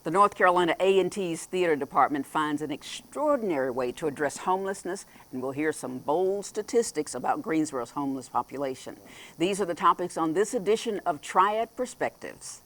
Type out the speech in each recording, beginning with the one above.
The North Carolina A&T's Theater Department finds an extraordinary way to address homelessness, and we'll hear some bold statistics about Greensboro's homeless population. These are the topics on this edition of Triad Perspectives.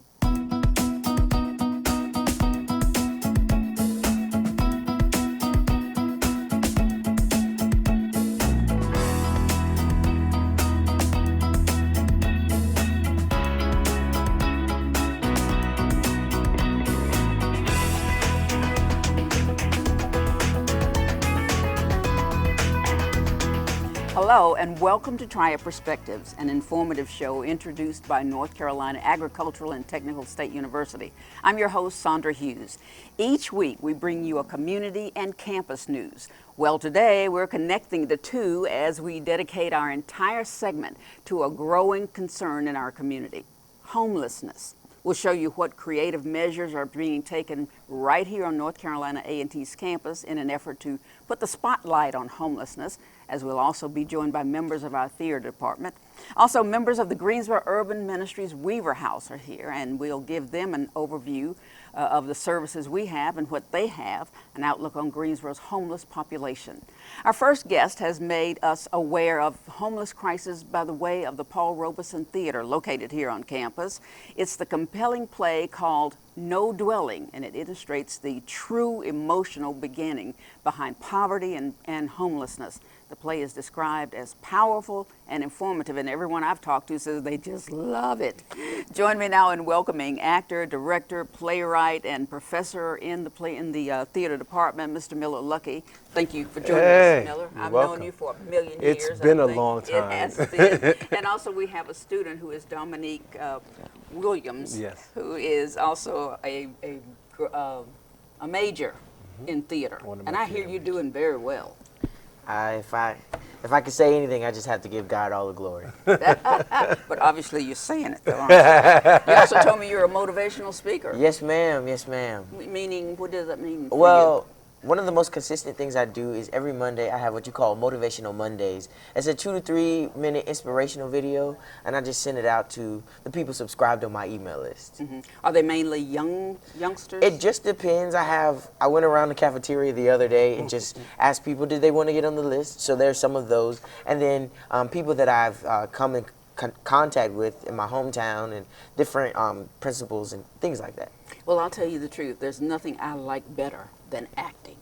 Hello and welcome to Triad Perspectives, an informative show introduced by North Carolina Agricultural and Technical State University. I'm your host, Sandra Hughes. Each week we bring you a community and campus news. Well, today we're connecting the two as we dedicate our entire segment to a growing concern in our community: homelessness. We'll show you what creative measures are being taken right here on North Carolina A&T's campus in an effort to put the spotlight on homelessness, as we'll also be joined by members of our theater department. Also, members of the Greensboro Urban Ministries Weaver House are here, and we'll give them an overview of the services we have and what they have, an outlook on Greensboro's homeless population. Our first guest has made us aware of homeless crisis by the way of the Paul Robeson Theater, located here on campus. It's the compelling play called No Dwelling, and it illustrates the true emotional beginning behind poverty and homelessness. The play is described as powerful and informative, and everyone I've talked to says they just love it. Join me now in welcoming actor, director, playwright, and professor in the theater department, Mr. Miller Lucky. Thank you for joining us, Miller. I've known you for a million years. It's been a long time. It has been. And also we have a student who is Dominique Williams, yes, who is also a major in theater. And I hear you doing very well. If I could say anything, I just have to give God all the glory. But obviously you're saying it, though, aren't you? You also told me you're a motivational speaker. Yes, ma'am. Yes, ma'am. Meaning, what does that mean for Well, one of the most consistent things I do is every Monday I have what you call Motivational Mondays. It's a 2 to 3 minute inspirational video, and I just send it out to the people subscribed on my email list. Mm-hmm. Are they mainly youngsters? It just depends. I went around the cafeteria the other day and just asked people, did they want to get on the list? So there's some of those. And then people that I've come in contact with in my hometown and different principals and things like that. Well, I'll tell you the truth. There's nothing I like better than acting.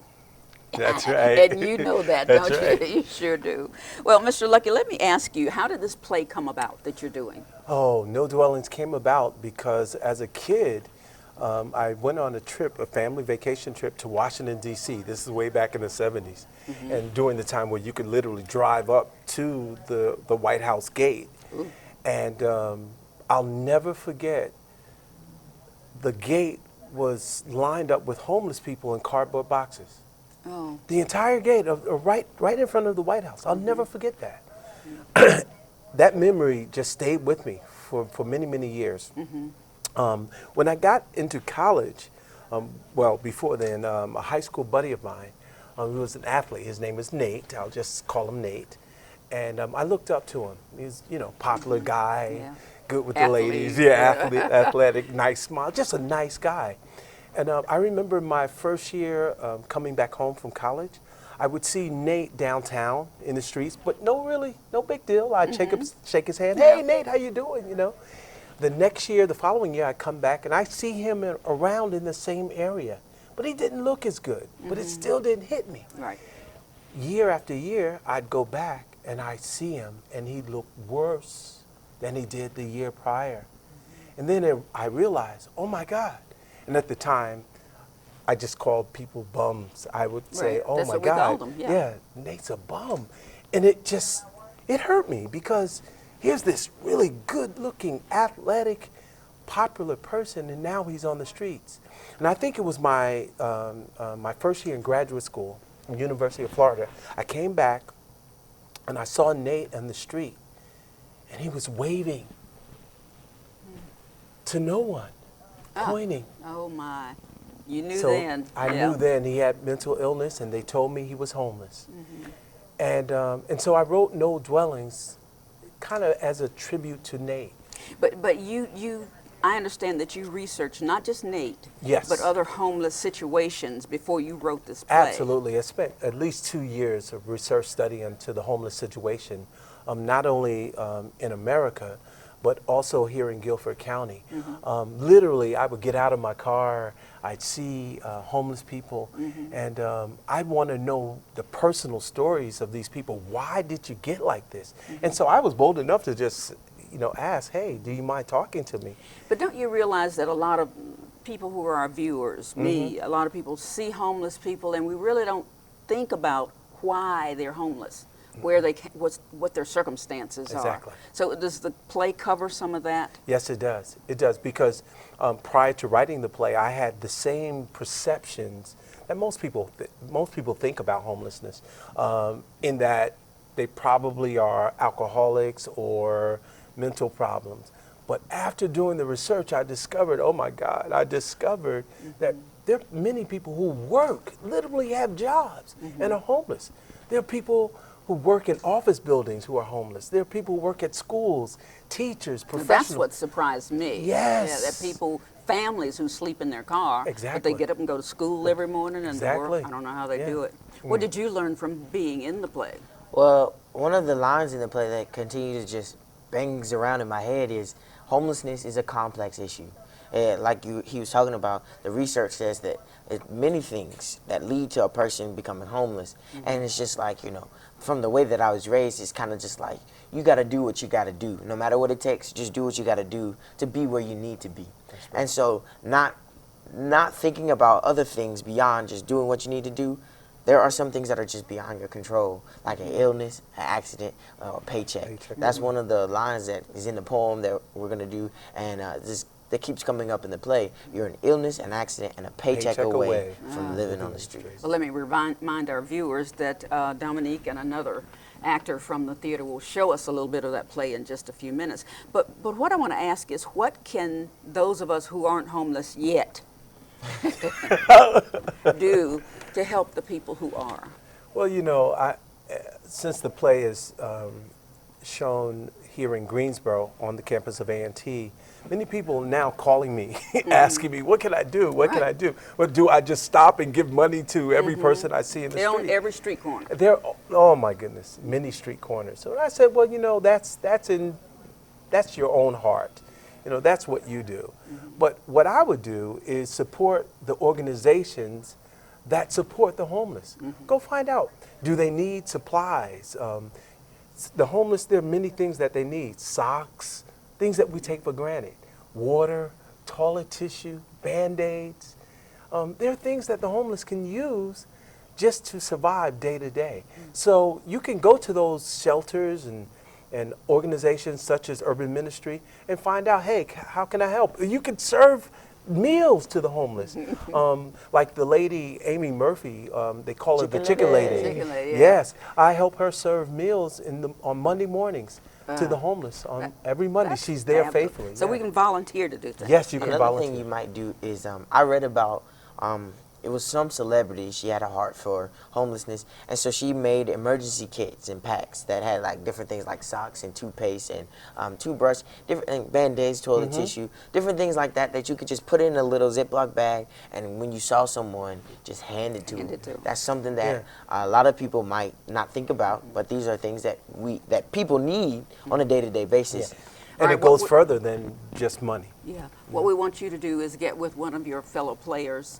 That's right. And you know that, That's don't right. you? You sure do. Well, Mr. Lucky, let me ask you, how did this play come about that you're doing? Oh, No Dwellings came about because as a kid, I went on a family vacation trip to Washington, D.C. This is way back in the 70s. Mm-hmm. And during the time where you could literally drive up to the White House gate. Ooh. And I'll never forget, the gate was lined up with homeless people in cardboard boxes. Oh. The entire gate, right in front of the White House. I'll never forget that. Mm-hmm. That memory just stayed with me for many, many years. Mm-hmm. When I got into college, well, before then, a high school buddy of mine, who was an athlete, his name is Nate, I'll just call him Nate. And I looked up to him. He's, popular guy, yeah. Good with Athlete. the ladies, athletic, nice smile, just a nice guy. And I remember my first year coming back home from college, I would see Nate downtown in the streets, but no big deal. I'd shake his hand, hey, Nate, how you doing, The following year, I come back and I see him around in the same area, but he didn't look as good, but it still didn't hit me. Right. Year after year, I'd go back and I'd see him and he looked worse than he did the year prior. And then I realized, oh my God. And at the time, I just called people bums. I would say, oh That's my what we God, called them, yeah. Nate's a bum. And it hurt me because here's this really good looking, athletic, popular person, and now he's on the streets. And I think it was my first year in graduate school, University of Florida. I came back and I saw Nate on the street, and he was waving to no one, pointing. Oh my. You knew So then. I knew then he had mental illness, and they told me he was homeless. Mm-hmm. And so I wrote No Dwellings kind of as a tribute to Nate. But you I understand that you researched not just Nate, Yes. but other homeless situations before you wrote this play. Absolutely. I spent at least 2 years of research study into the homeless situation, not only in America, but also here in Guilford County. Literally, I would get out of my car, I'd see homeless people, and I want to know the personal stories of these people. Why did you get like this? And so I was bold enough to just, ask, hey, do you mind talking to me? But don't you realize that a lot of people who are our viewers, me, a lot of people see homeless people, and we really don't think about why they're homeless, where they, what their circumstances Exactly. are. So does the play cover some of that? Yes, it does. It does, because prior to writing the play, I had the same perceptions that most people think about homelessness, in that they probably are alcoholics or mental problems. But after doing the research, I discovered, oh my God, that there are many people who work, literally have jobs, and are homeless. There are people who work in office buildings who are homeless. There are people who work at schools, teachers, professionals. That's what surprised me. Yes. Yeah, that people, families who sleep in their car, Exactly. but they get up and go to school every morning and to Exactly. work. I don't know how they Yeah. do it. What did you learn from being in the play? Well, one of the lines in the play that continues to just bangs around in my head is homelessness is a complex issue. Like he was talking about, the research says that many things that lead to a person becoming homeless. And it's just like, from the way that I was raised, it's kind of just like, you got to do what you got to do. No matter what it takes, just do what you got to do to be where you need to be. That's right. And so not thinking about other things beyond just doing what you need to do. There are some things that are just beyond your control, like an illness, an accident, or a paycheck. That's one of the lines that is in the poem that we're going to do, and that keeps coming up in the play. You're an illness, an accident, and a paycheck away from living on the streets. Well, let me remind our viewers that Dominique and another actor from the theater will show us a little bit of that play in just a few minutes. But what I want to ask is, what can those of us who aren't homeless yet do to help the people who are? Well, since the play is shown here in Greensboro on the campus of A&T, many people now calling me, asking me, what can I do? What can I do? Or do I just stop and give money to every person I see in the They're street? on every street corner. Oh my goodness, many street corners. So I said, well, that's your own heart. That's what you do. But what I would do is support the organizations that support the homeless. Go find out, do they need supplies? The homeless, there are many things that they need. Socks, things that we take for granted. Water, toilet tissue, Band-Aids. There are things that the homeless can use just to survive day to day. So you can go to those shelters and organizations such as Urban Ministry and find out, hey, how can I help? You can serve meals to the homeless. Like the lady, Amy Murphy, they call her the Chicken Lady. Chicken Lady, yeah. Yes, I help her serve meals on Monday mornings to the homeless on every Monday. She's there fabulous. faithfully. So yeah. we can volunteer to do things. Yes, you can Another volunteer. thing you might do is, I read about, it was some celebrity, she had a heart for homelessness, and so she made emergency kits and packs that had like different things like socks and toothpaste and toothbrush, different Band-Aids, toilet tissue, different things like that you could just put in a little Ziploc bag, and when you saw someone, just hand it to them. That's something that a lot of people might not think about, but these are things that people need on a day-to-day basis. Yeah. And Right, it goes further than just money. Yeah. What we want you to do is get with one of your fellow players,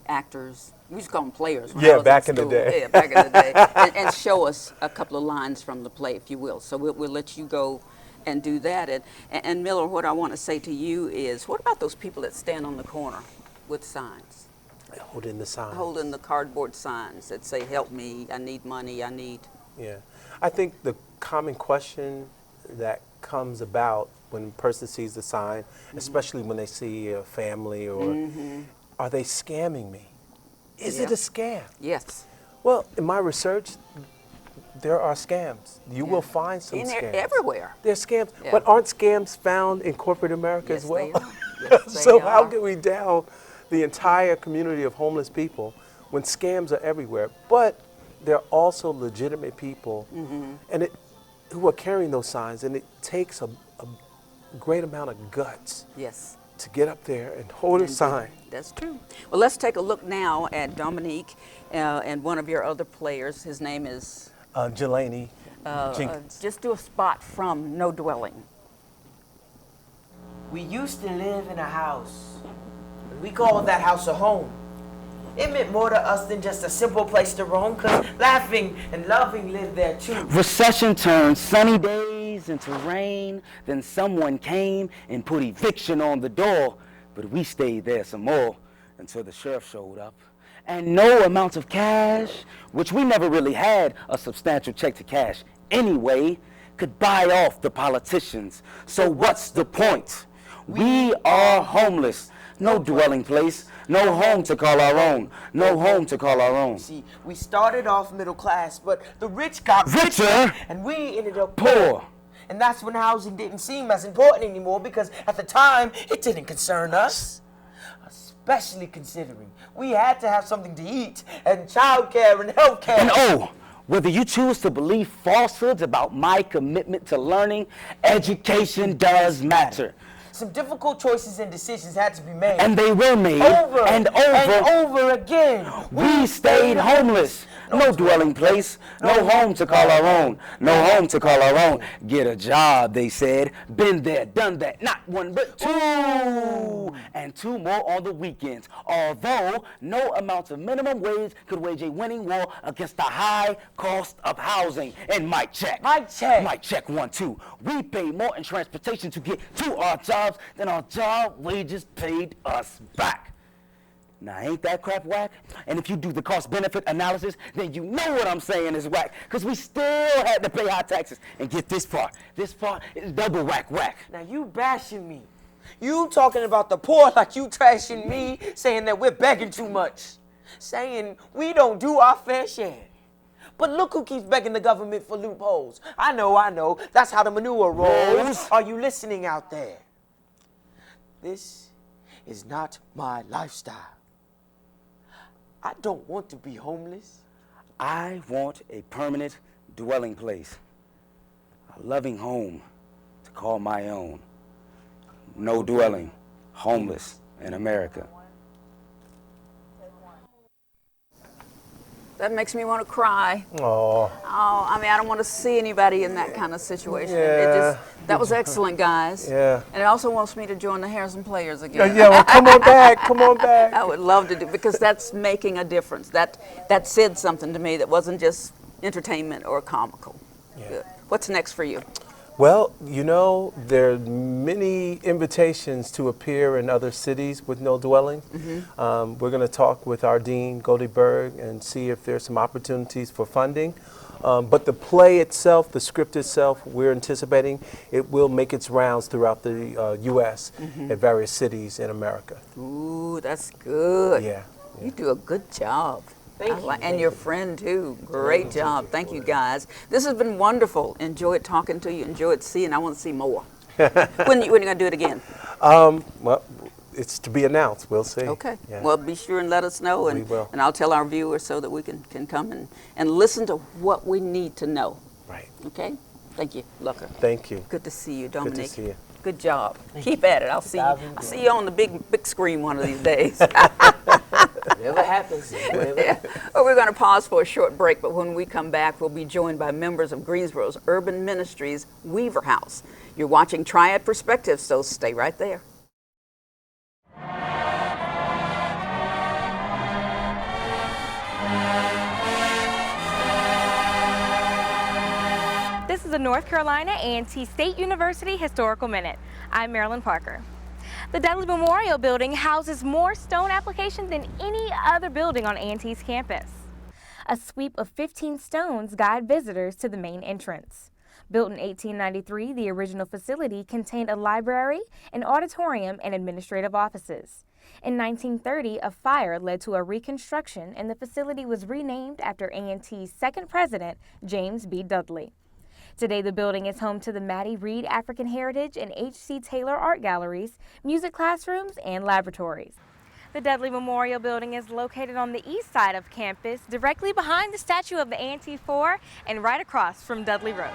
actors. We used to call them players. When I Yeah, was back in the school. day. Yeah, back in the day. And show us a couple of lines from the play, if you will. So we'll let you go and do that. And Miller, what I want to say to you is, what about those people that stand on the corner with signs? Holding the sign. Holding the cardboard signs that say, help me, I need money, I need... Yeah. I think the common question that comes about when a person sees the sign, especially when they see a family or, are they scamming me? Is it a scam? Yes. Well, in my research, there are scams. You will find some scams. Everywhere. There's scams, Yeah. but aren't scams found in corporate America Yes, as well? they are. Yes, they So how are. can we down the entire community of homeless people when scams are everywhere? But there are also legitimate people and who are carrying those signs, and it takes a great amount of guts Yes. to get up there and hold a sign. That's true. Well, let's take a look now at Dominique and one of your other players. His name is? Jelani Jenkins. Just do a spot from No Dwelling. We used to live in a house. We called that house a home. It meant more to us than just a simple place to roam, cause laughing and loving lived there too. Recession turned sunny days into rain. Then someone came and put eviction on the door. But we stayed there some more until the sheriff showed up. And no amount of cash, which we never really had a substantial check to cash anyway, could buy off the politicians. So what's the point? We are homeless. No dwelling place, no home to call our own, no home to call our own. See, we started off middle class, but the rich got Richer, and we ended up poor. And that's when housing didn't seem as important anymore, because at the time, it didn't concern us. Especially considering we had to have something to eat, and childcare and healthcare. And oh, whether you choose to believe falsehoods about my commitment to learning, education does matter. Some difficult choices and decisions had to be made. And they were made over and over. and over again. We stayed homeless. No dwelling place, no home to call our own, no home to call our own. Get a job, they said. Been there, done that, not one but two. And two more on the weekends. Although no amount of minimum wage could wage a winning war against the high cost of housing. And mic check. Mic check. Mic check 1, 2. We pay more in transportation to get to our jobs than our job wages paid us back. Now, ain't that crap whack? And if you do the cost-benefit analysis, then you know what I'm saying is whack, because we still had to pay high taxes. And get this part is double whack. Now you bashing me. You talking about the poor like you trashing me, saying that we're begging too much, saying we don't do our fair share. But look who keeps begging the government for loopholes. I know, that's how the manure rolls. Are you listening out there? This is not my lifestyle. I don't want to be homeless. I want a permanent dwelling place, a loving home to call my own. No dwelling, homeless in America. That makes me want to cry. Oh, I mean, I don't want to see anybody in that kind of situation. Yeah. That was excellent, guys. Yeah. And it also wants me to join the Harrison Players again. yeah, well, come on back, come on back. I would love to do, because that's making a difference. That said something to me that wasn't just entertainment or comical. Yeah. Good. What's next for you? Well, you know, there are many invitations to appear in other cities with no dwelling. We're going to talk with our dean, Goldie Berg, and see if there's some opportunities for funding. But the play itself, the script itself, we're anticipating it will make its rounds throughout the U.S. at various cities in America. Ooh, that's good. Yeah. You do a good job. Thank you. And your friend too. Great job. Thank you, guys. This has been wonderful. Enjoyed talking to you. Enjoyed seeing. I want to see more. When are you going to do it again? Well, it's to be announced. We'll see. Okay. Yeah. Well, be sure and let us know, and We will. and I'll tell our viewers so that we can come and listen to what we need to know. Right. Okay. Thank you, Lucker. Thank you. Good to see you, Dominique. Good to see you. Good job. Keep at it. I'll see you. I'll see you on the big screen one of these days. Whatever happens. Yeah. Well, we're going to pause for a short break, but when we come back, we'll be joined by members of Greensboro's Urban Ministries Weaver House. You're watching Triad Pespectives, so stay right there. This is the North Carolina A&T State University Historical Minute. I'm Marilyn Parker. The Dudley Memorial Building houses more stone applications than any other building on A&T's campus. A sweep of 15 stones guide visitors to the main entrance. Built in 1893, the original facility contained a library, an auditorium, and administrative offices. In 1930, a fire led to a reconstruction, and the facility was renamed after A&T's second president, James B. Dudley. Today, the building is home to the Maddie Reed African Heritage and H.C. Taylor Art Galleries, music classrooms, and laboratories. The Dudley Memorial Building is located on the east side of campus, directly behind the statue of the A&T 4 and right across from Dudley Road.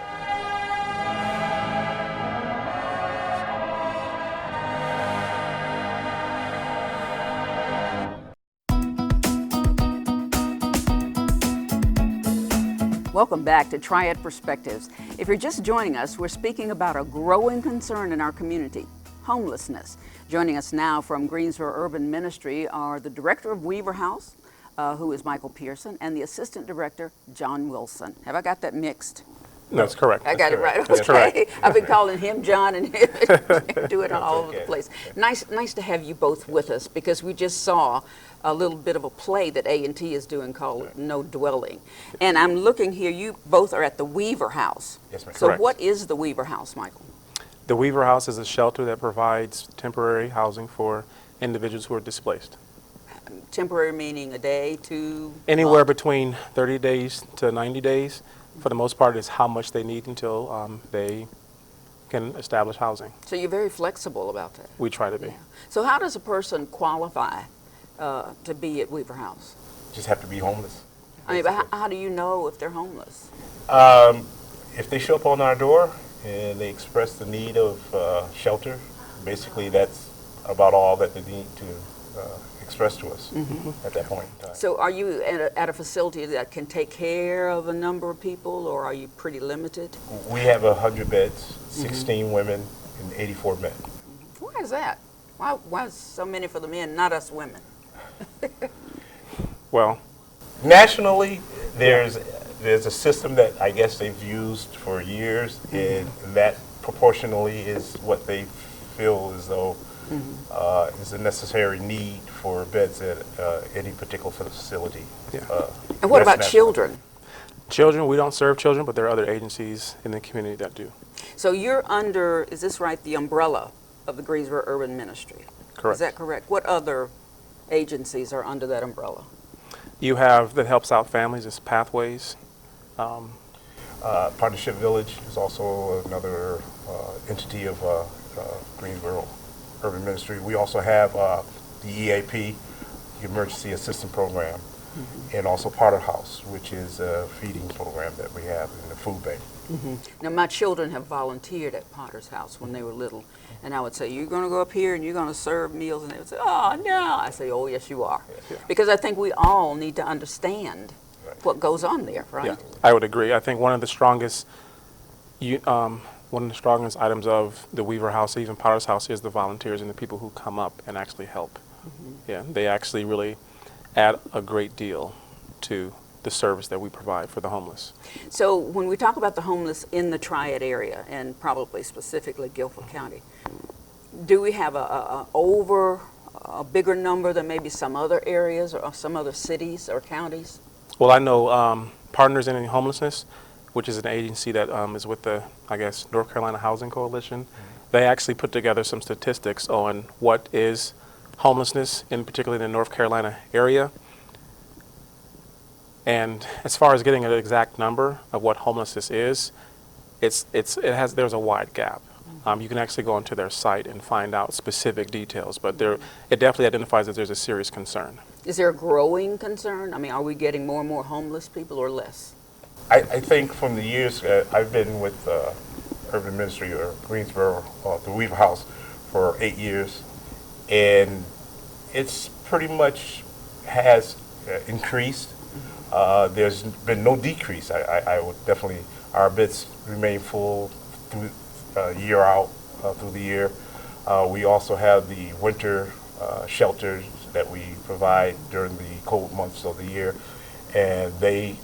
Welcome back to Triad Perspectives. If you're just joining us, we're speaking about a growing concern in our community, homelessness. Joining us now from Greensboro Urban Ministry are the director of Weaver House, who is Michael Pearson, and the assistant director, John Wilson. Have I got that mixed? That's correct. I got it right. That's Okay. correct. I've been calling him John and him. Do it all over the place. Nice to have you both with us, because we just saw a little bit of a play that A&T is doing called No Dwelling. And I'm looking here, you both are at the Weaver House. Yes, ma'am. So Correct. what is the Weaver House, Michael? The Weaver House is a shelter that provides temporary housing for individuals who are displaced. Temporary meaning a day, two? Anywhere between 30 days to 90 days. For the most part, is how much they need until they can establish housing. So you're very flexible about that. We try to be. So how does a person qualify to be at Weaver House? Just have to be homeless. I mean, but how do you know if they're homeless? If they show up on our door and they express the need of shelter, basically that's about all that they need to express to us at that point in time. So are you at a facility that can take care of a number of people, or are you pretty limited? We have 100 beds, 16 women and 84 men. Why is that? Why so many for the men, not us women? Well, Nationally, there's a system that I guess they've used for years, and that proportionally is what they feel as though is a necessary need for beds at any particular facility. Yeah. And what That's about national. children? children, we don't serve children, but there are other agencies in the community that do. So you're under, is this right, the umbrella of the Greensboro Urban Ministry? Correct. Is that correct? What other agencies are under that umbrella? You have, that helps out families, is Pathways. Partnership Village is also another entity of Greensboro Urban Ministry. We also have the EAP, the Emergency Assistance Program, and also Potter House, which is a feeding program that we have in the food bank. Now, my children have volunteered at Potter's House when they were little, and I would say, you're going to go up here and you're going to serve meals, and they would say, oh, no. I say, oh, yes, you are. Yeah. Because I think we all need to understand what goes on there, right? Yeah, I would agree. I think one of the strongest, items of the Weaver House, even Potter's House, is the volunteers and the people who come up and actually help. Yeah, they actually really add a great deal to the service that we provide for the homeless. So when we talk about the homeless in the Triad area, and probably specifically Guilford County, do we have a bigger number than maybe some other areas or some other cities or counties? Well, I know Partners in Homelessness, which is an agency that is with the, North Carolina Housing Coalition. They actually put together some statistics on what is homelessness, in particular in the North Carolina area. And as far as getting an exact number of what homelessness is, there's a wide gap. You can actually go onto their site and find out specific details, but it definitely identifies that there's a serious concern. Is there a growing concern? I mean, are we getting more and more homeless people or less? I think from the years I've been with Urban Ministry or Greensboro, the Weaver House, for 8 years, and it's pretty much has increased. There's been no decrease. I would definitely, our beds remain full through year out, through the year. We also have the winter shelters that we provide during the cold months of the year, and they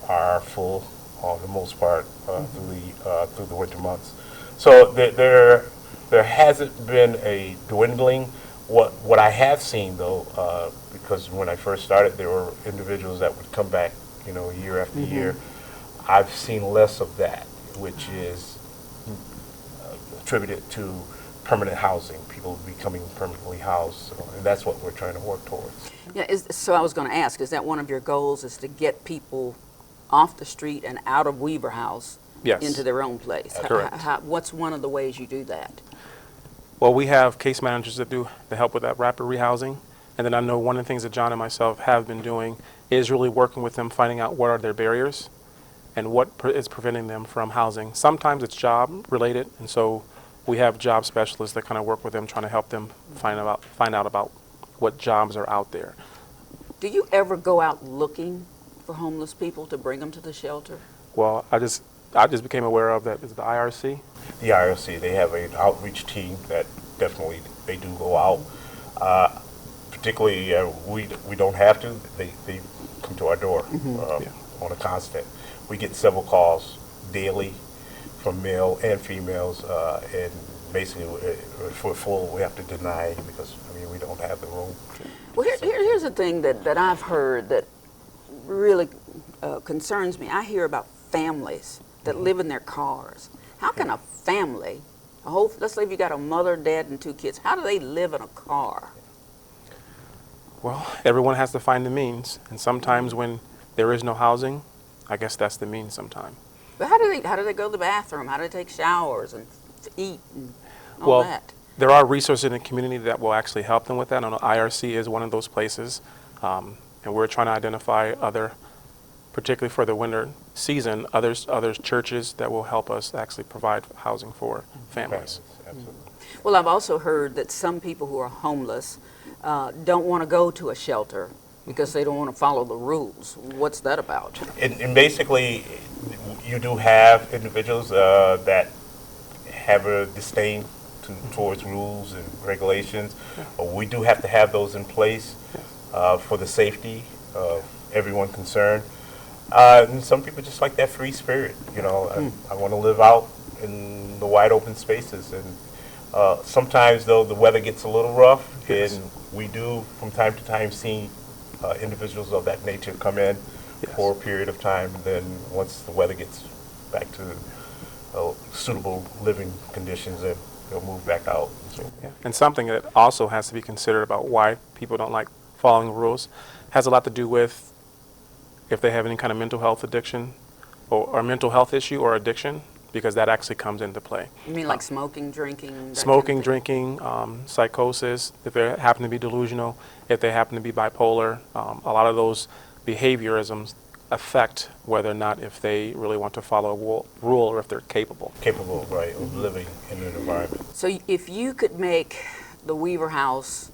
are full on the most part through the winter months. So there hasn't been a dwindling. What I have seen though, because when I first started, there were individuals that would come back, year after year. I've seen less of that, which is attributed to permanent housing, people becoming permanently housed, and that's what we're trying to work towards. Yeah, so I was going to ask, is that one of your goals, is to get people off the street and out of Weaver House into their own place? Correct. What's one of the ways you do that? Well, we have case managers that help with that rapid rehousing. And then I know one of the things that John and myself have been doing is really working with them, finding out what are their barriers and what is preventing them from housing. Sometimes it's job related, and so we have job specialists that kind of work with them, trying to help them find out about what jobs are out there. Do you ever go out looking for homeless people to bring them to the shelter? Well, I just became aware of that. Is it the IRC? The IRC, they have an outreach team that definitely they do go out. Particularly, we don't have to. They come to our door on a constant. We get several calls daily from male and females, and basically, if we're full, we have to deny because we don't have the room. Well, here's the thing that I've heard that really concerns me. I hear about families that live in their cars. How can a family, let's say if you got a mother, dad, and 2 kids, how do they live in a car? Well, everyone has to find the means, and sometimes when there is no housing, I guess that's the means sometimes. But how do they go to the bathroom? How do they take showers and eat and all Well, that? there are resources in the community that will actually help them with that. I know IRC is one of those places, and we're trying to identify other, particularly for the winter season, other churches that will help us actually provide housing for families. Absolutely. Well, I've also heard that some people who are homeless don't want to go to a shelter because they don't want to follow the rules. What's that about? And basically, you do have individuals that have a disdain towards rules and regulations. We do have to have those in place for the safety of everyone concerned. And some people just like that free spirit, I want to live out in the wide open spaces. And sometimes, though, the weather gets a little rough, and we do, from time to time, see individuals of that nature come in for a period of time. Then once the weather gets back to suitable living conditions, then they'll move back out. So. Yeah. And something that also has to be considered about why people don't like following rules has a lot to do with if they have any kind of mental health addiction or mental health issue or addiction, because that actually comes into play. You mean like smoking, drinking? Smoking, drinking, psychosis, if they happen to be delusional, if they happen to be bipolar, a lot of those behaviorisms affect whether or not if they really want to follow a rule or if they're capable. Capable, right, of living in an environment. So if you could make the Weaver House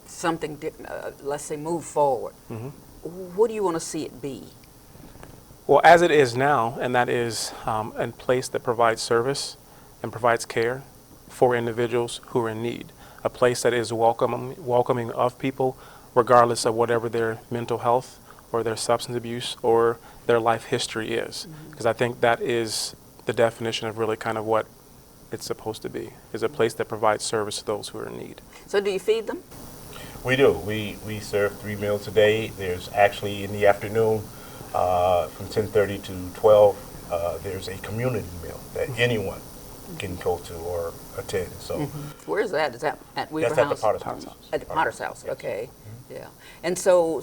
something, let's say, move forward, what do you want to see it be? Well, as it is now, and that is a place that provides service and provides care for individuals who are in need. A place that is welcoming of people, regardless of whatever their mental health or their substance abuse or their life history is. Because I think that is the definition of really kind of what it's supposed to be, is a place that provides service to those who are in need. So do you feed them? We do. We serve 3 meals a day. There's actually in the afternoon, from 10:30 to 12, there's a community meal that anyone can go to or attend. So Where is that? Is that at Weaver that's House? at the Potter's House. At the Potter's House, Yes. okay. Yeah. And so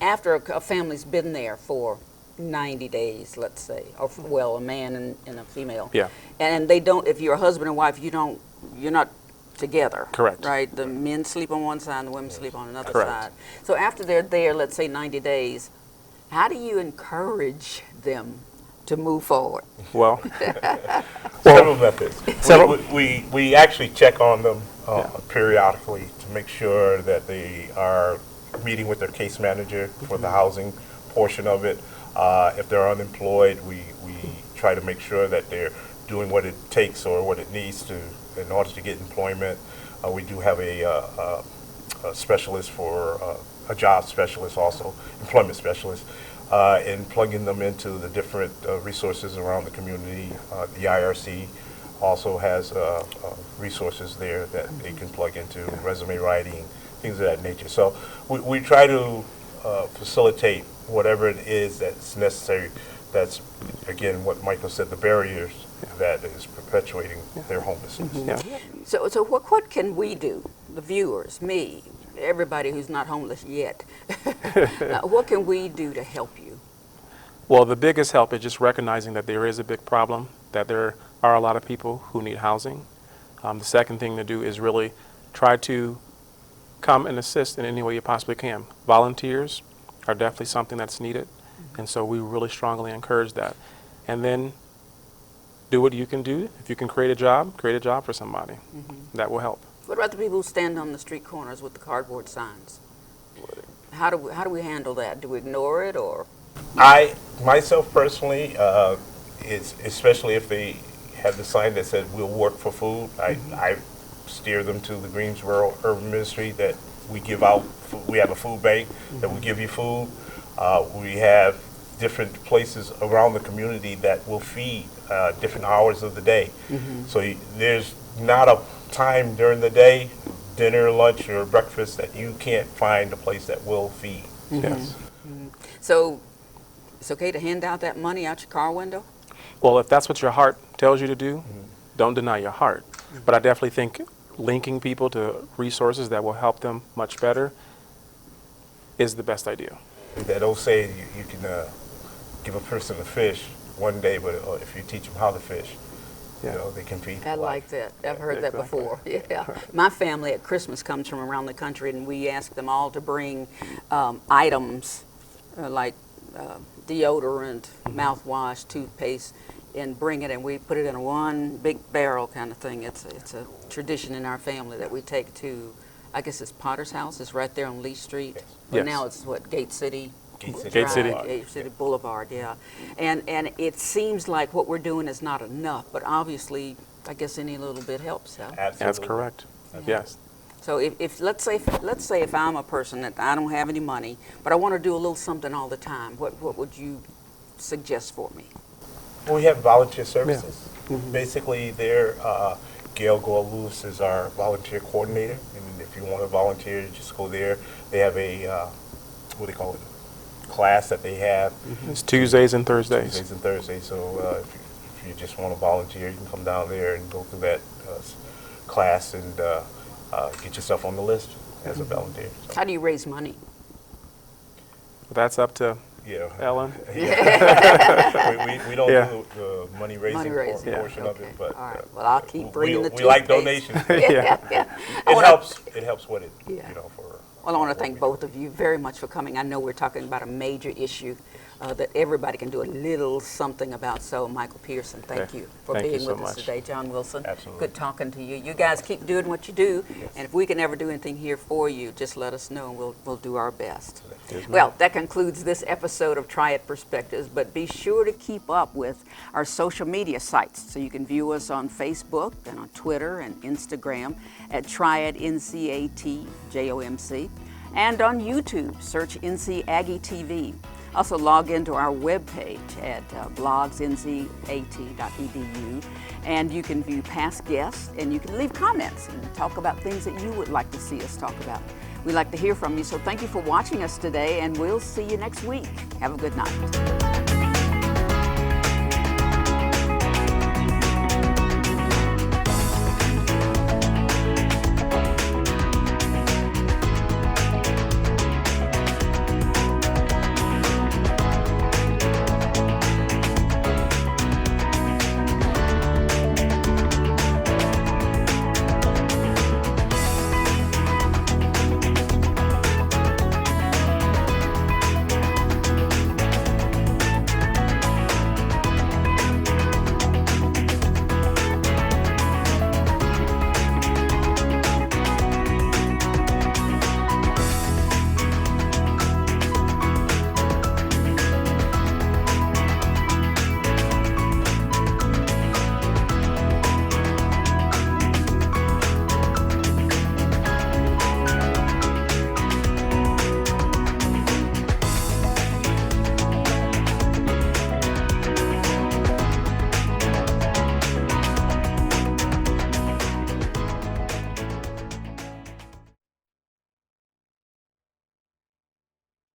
after a family's been there for 90 days, let's say, or well, a man and a female. Yeah. And they don't, if you're a husband and wife, you're not together. Correct. Right? The men sleep on one side and the women sleep on another Correct. side. So after they're there, let's say 90 days, how do you encourage them to move forward? Well, Several methods. Several- We actually check on them periodically to make sure that they are meeting with their case manager for the housing portion of it. If they're unemployed, we try to make sure that they're doing what it takes or what it needs to in order to get employment. We do have a specialist for a job specialist, also employment specialist, and plugging them into the different resources around the community. The IRC also has resources there that they can plug into, resume writing, things of that nature. So we try to facilitate whatever it is that's necessary. That's, again, what Michael said, the barriers that is perpetuating their homelessness. yeah. So what can we do, the viewers, me, everybody who's not homeless yet, what can we do to help you? Well, the biggest help is just recognizing that there is a big problem, that there are a lot of people who need housing. The second thing to do is really try to come and assist in any way you possibly can. Volunteers are definitely something that's needed, and so we really strongly encourage that. And then do what you can do. If you can create a job for somebody. That will help. What about the people who stand on the street corners with the cardboard signs? How do we handle that? Do we ignore it or? Myself personally, especially if they have the sign that said "We'll work for food," I steer them to the Greensboro Urban Ministry that we give out. We have a food bank that will give you food. We have different places around the community that will feed different hours of the day. So there's not a time during the day, dinner, lunch, or breakfast, that you can't find a place that will feed. Yes. So it's okay to hand out that money out your car window? Well, if that's what your heart tells you to do, don't deny your heart. But I definitely think linking people to resources that will help them much better is the best idea. That old saying, you can give a person a fish one day, but if you teach them how to fish, you know, they can feed. I like that. I've heard that before. Yeah. My family at Christmas comes from around the country, and we ask them all to bring items like deodorant, mouthwash, toothpaste, and bring it, and we put it in one big barrel kind of thing. It's a tradition in our family that we take to, I guess it's Potter's House. It's right there on Lee Street. But Yes. now it's what, Gate City? Gate City. Gate City Boulevard, yeah. And it seems like what we're doing is not enough, but obviously, I guess any little bit helps. Huh? Absolutely. That's correct. Yes. So if let's say if I'm a person that I don't have any money, but I want to do a little something all the time, what would you suggest for me? We have volunteer services. Basically, Gail Gold-Lewis is our volunteer coordinator, and if you want to volunteer, just go there. They have a, what do they call it, class that they have. It's Tuesdays and Thursdays. Tuesdays and Thursdays. So if you just want to volunteer, you can come down there and go through that class and get yourself on the list as a volunteer. So, How do you raise money? That's up to yeah. Ellen. we don't Yeah. do the money raising, Money-raising, portion of okay. it, but All right. Well, I'll keep bringing the we like toothpaste. donations. Yeah. It helps. It helps with it. Yeah. You know, for. Well, I want to what thank we both of you very much for coming. I know we're talking about a major issue that everybody can do a little something about. So, Michael Pearson, thank Okay. you for Thank you being so with us much. today. John Wilson, Absolutely. good talking to you. You guys keep doing what you do, and if we can ever do anything here for you, just let us know, and we'll do our best. Well, that concludes this episode of Triad Perspectives, but be sure to keep up with our social media sites so you can view us on Facebook and on Twitter and Instagram at Triad NC A&T JOMC, and on YouTube, search NC Aggie TV. Also log into our webpage at blogsncat.edu, and you can view past guests, and you can leave comments and talk about things that you would like to see us talk about. We'd like to hear from you, so thank you for watching us today, and we'll see you next week. Have a good night.